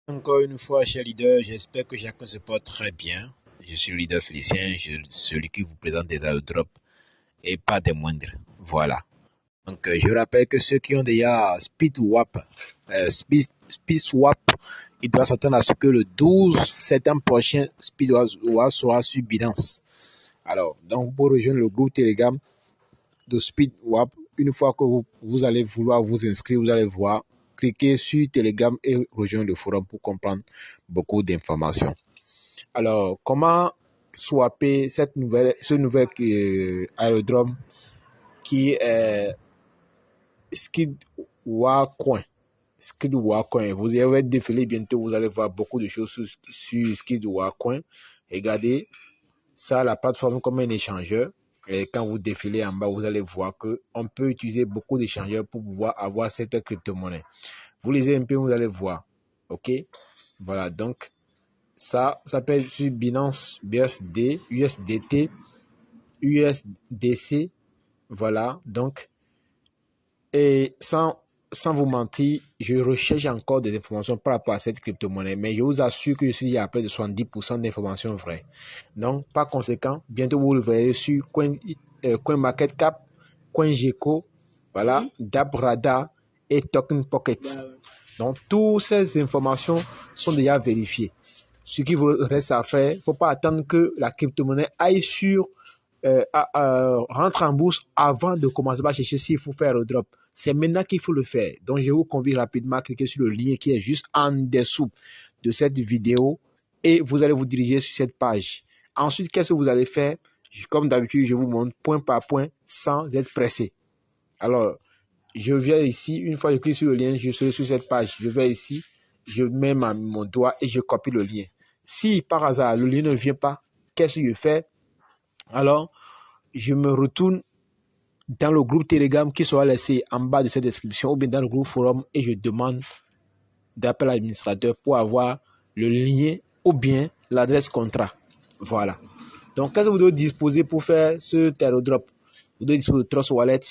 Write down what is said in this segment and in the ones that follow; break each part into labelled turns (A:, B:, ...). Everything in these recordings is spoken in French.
A: Encore une fois, cher leader, j'espère que chacun se porte très bien. Je suis le leader Félicien, celui qui vous présente des airdrops et pas des moindres. Voilà. Donc, je rappelle que ceux qui ont déjà SpeedSwap, SpeedSwap, ils doivent s'attendre à ce que le 12 septembre prochain, SpeedSwap sera sur Binance. Alors, donc, pour rejoindre le groupe Telegram de SpeedSwap, une fois que vous allez vouloir vous inscrire, vous allez voir, cliquez sur Telegram et rejoindre le forum pour comprendre beaucoup d'informations. Alors, comment swapper ce nouvel aérodrome qui est SkidWacoin. SkidWacoin. Vous allez défiler bientôt, vous allez voir beaucoup de choses sur SkidWacoin. Regardez ça, la plateforme comme un échangeur. Et quand vous défilez en bas, vous allez voir qu'on peut utiliser beaucoup d'échangeurs pour pouvoir avoir cette crypto-monnaie. Vous lisez un peu, vous allez voir. OK? Voilà, donc ça s'appelle sur Binance BUSD, USDT, USDC. Voilà, donc, et sans vous mentir, je recherche encore des informations par rapport à cette crypto-monnaie, mais je vous assure que je suis à près de 70% d'informations vraies. Donc, par conséquent, bientôt vous le verrez sur CoinMarketCap, CoinGecko, voilà, DappRadar et Token Pocket. Donc, toutes ces informations sont déjà vérifiées. Ce qui vous reste à faire, il ne faut pas attendre que la crypto-monnaie aille rentre en bourse avant de commencer à chercher s'il faut faire le drop. C'est maintenant qu'il faut le faire. Donc, je vous convie rapidement à cliquer sur le lien qui est juste en dessous de cette vidéo et vous allez vous diriger sur cette page. Ensuite, qu'est-ce que vous allez faire? Comme d'habitude, je vous montre point par point sans être pressé. Alors, je viens ici, une fois que je clique sur le lien, je serai sur cette page. Je vais ici, je mets mon doigt et je copie le lien. Si par hasard le lien ne vient pas, qu'est-ce que je fais? Alors, je me retourne dans le groupe Telegram qui sera laissé en bas de cette description ou bien dans le groupe forum et je demande d'appel à l'administrateur pour avoir le lien ou bien l'adresse contrat. Voilà. Donc, qu'est-ce que vous devez disposer pour faire ce airdrop? Vous devez disposer de Trust Wallet,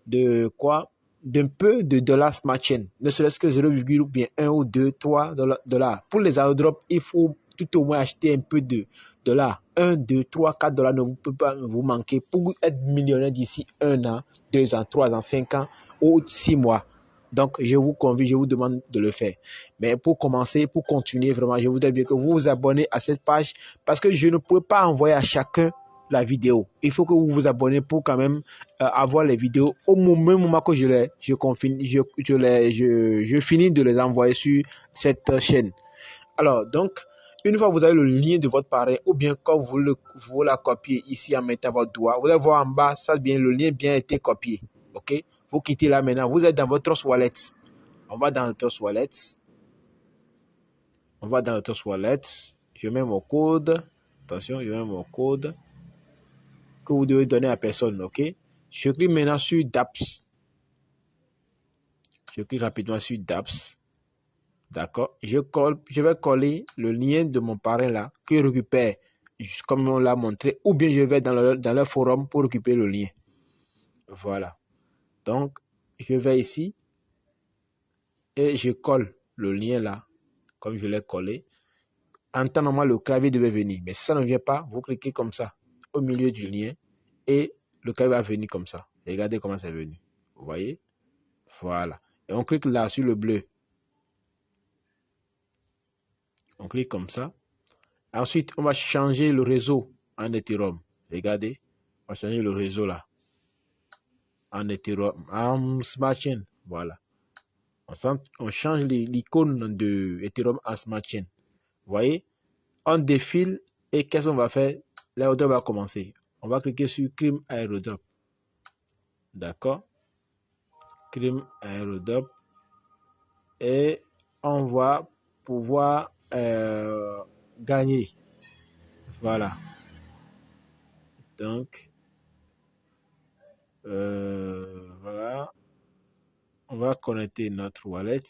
A: de quoi? D'un peu de dollars Smart Chain, ne serait-ce que 0,1 ou bien 1 ou 2, 3 dollars. Pour les airdrops, il faut tout au moins acheter un peu de dollars. 1, 2, 3, 4 dollars ne peut pas vous manquer pour être millionnaire d'ici 1 an, 2 ans, 3 ans, 5 ans ou 6 mois. Donc, je vous convie, je vous demande de le faire. Mais pour commencer, pour continuer, vraiment, je voudrais bien que vous vous abonnez à cette page parce que je ne peux pas envoyer à chacun la vidéo. Il faut que vous vous abonnez pour quand même avoir les vidéos au même moment que je finis de les envoyer sur cette chaîne. Alors, donc, une fois que vous avez le lien de votre parrain ou bien quand vous la copiez ici en mettant votre doigt, vous allez voir en bas, ça bien, le lien bien été copié. OK? Vous quittez là maintenant, vous êtes dans votre Trust Wallet. On va dans le Trust Wallet. On va dans le Trust Wallet. Je mets mon code. Attention, je mets mon code que vous devez donner à personne, ok? Je clique maintenant sur DApps. Je clique rapidement sur DApps. D'accord? Je vais coller le lien de mon parrain là, que je récupère, comme on l'a montré, ou bien je vais dans leur forum pour récupérer le lien. Voilà. Donc, je vais ici et je colle le lien là, comme je l'ai collé. En temps normal, le clavier devait venir, mais si ça ne vient pas, vous cliquez comme ça, au milieu du lien, et le clavier va venir comme ça. Regardez comment c'est venu. Vous voyez? Voilà. Et on clique là sur le bleu. On clique comme ça. Ensuite, on va changer le réseau en Ethereum. Regardez. On va changer le réseau là. En Ethereum. En Smart Chain. Voilà. On change l'icône de Ethereum en Smart Chain. Vous voyez? On défile. Et qu'est-ce qu'on va faire? L'airdrop va commencer. On va cliquer sur Cream Airdrop. D'accord? Cream Airdrop. Et on va pouvoir gagner. Voilà. Donc, voilà. On va connecter notre wallet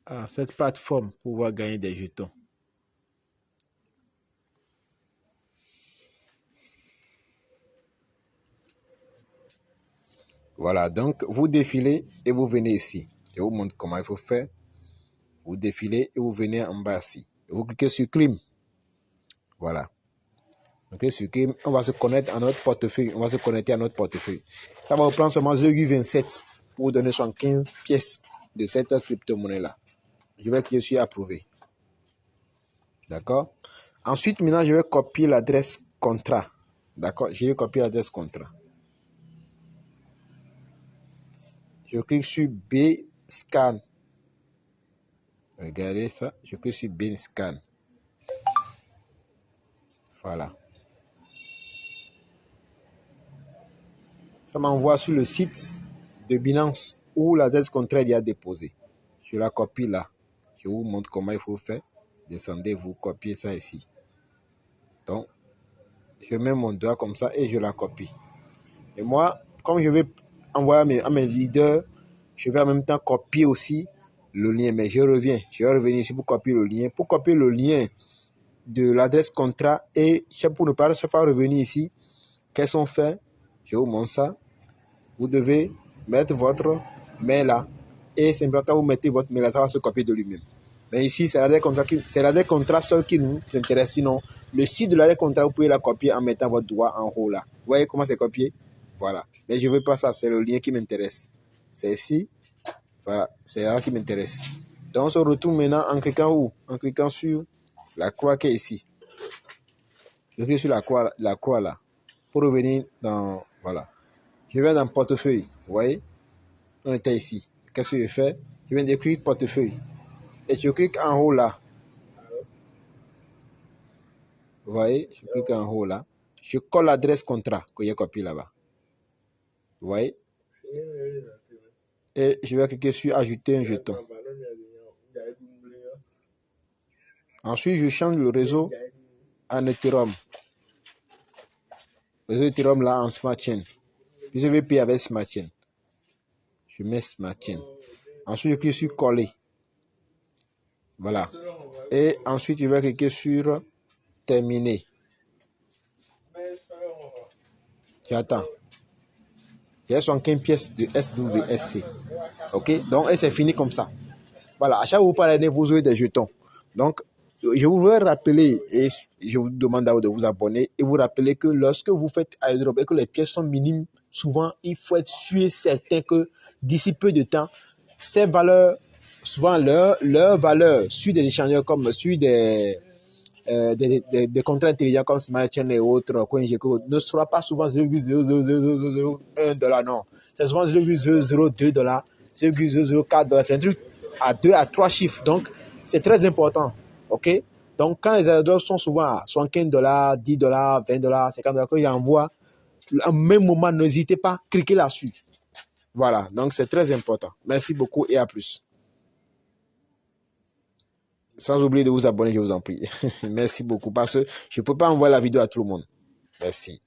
A: à cette plateforme pour pouvoir gagner des jetons. Voilà, donc vous défilez et vous venez ici. Je vous montre comment il faut faire. Vous défilez et vous venez en bas ici. Vous cliquez sur Clim. Voilà. Donc, sur Clim, on va se connecter à notre portefeuille. On va se connecter à notre portefeuille. Ça va vous prendre seulement 0,27 pour vous donner 75 pièces de cette crypto-monnaie-là. Je vais cliquer sur Approuver. D'accord. Ensuite, maintenant, je vais copier l'adresse contrat. D'accord. Je vais copier l'adresse contrat. Je clique sur B-Scan. Regardez ça. Je clique sur B-Scan. Voilà. Ça m'envoie sur le site de Binance où l'adresse contrat est déposée. Je la copie là. Je vous montre comment il faut faire. Descendez, vous copiez ça ici. Donc, je mets mon doigt comme ça et je la copie. Et moi, comme je vais envoyer à mes leaders, je vais en même temps copier aussi le lien. Mais je reviens. Je vais revenir ici pour copier le lien. Pour copier le lien de l'adresse contrat et pour ne pas se faire revenir ici, qu'elles sont faites, je vous montre ça. Vous devez mettre votre mail là et simplement quand vous mettez votre mail là, ça va se copier de lui-même. Mais ici, c'est l'adresse contrat seul qui nous intéresse. Sinon, le site de l'adresse contrat, vous pouvez la copier en mettant votre doigt en haut là. Vous voyez comment c'est copié? Voilà. Mais je ne veux pas ça, c'est le lien qui m'intéresse. C'est ici. Voilà, c'est là qui m'intéresse. Donc, on se retourne maintenant en cliquant où? En cliquant sur la croix qui est ici. Je clique sur la croix là. Pour revenir dans... Voilà. Je vais dans portefeuille. Vous voyez? On était ici. Qu'est-ce que je fais? Je viens d'écrire portefeuille. Et je clique en haut là. Vous voyez? Je clique en haut là. Je colle l'adresse contrat que j'ai copié là-bas. Vous voyez? Et je vais cliquer sur ajouter un jeton. Ensuite, je change le réseau en Ethereum. Le réseau Ethereum là en Smart Chain. Puis je vais payer avec Smart Chain. Je mets Smart Chain. Ensuite, je clique sur coller. Voilà. Et ensuite, je vais cliquer sur terminer. J'attends. J'ai 75 pièces de SWSC. Ok? Donc, et c'est fini comme ça. Voilà. À chaque fois que vous parlez, vous aurez des jetons. Donc, je voudrais rappeler, et je vous demande de vous abonner, et vous rappeler que lorsque vous faites airdrop et que les pièces sont minimes, souvent, il faut être sûr et certain que d'ici peu de temps, ces valeurs, souvent leur valeur sur des échangeurs comme sur des contrats intelligents comme Smart Chain et autres, CoinGecko, ne sera pas souvent 0,00001 $, non. C'est souvent 0,002 $, 0,004 $. C'est un truc à 2 à 3 chiffres. Donc, c'est très important. OK? Donc, quand les airdrops sont souvent à 75 $, 10 $, 20 $, 50 $, quand ils envoient, au même moment, n'hésitez pas à cliquer là-dessus. Voilà. Donc, c'est très important. Merci beaucoup et à plus. Sans oublier de vous abonner, je vous en prie. Merci beaucoup parce que je ne peux pas envoyer la vidéo à tout le monde. Merci.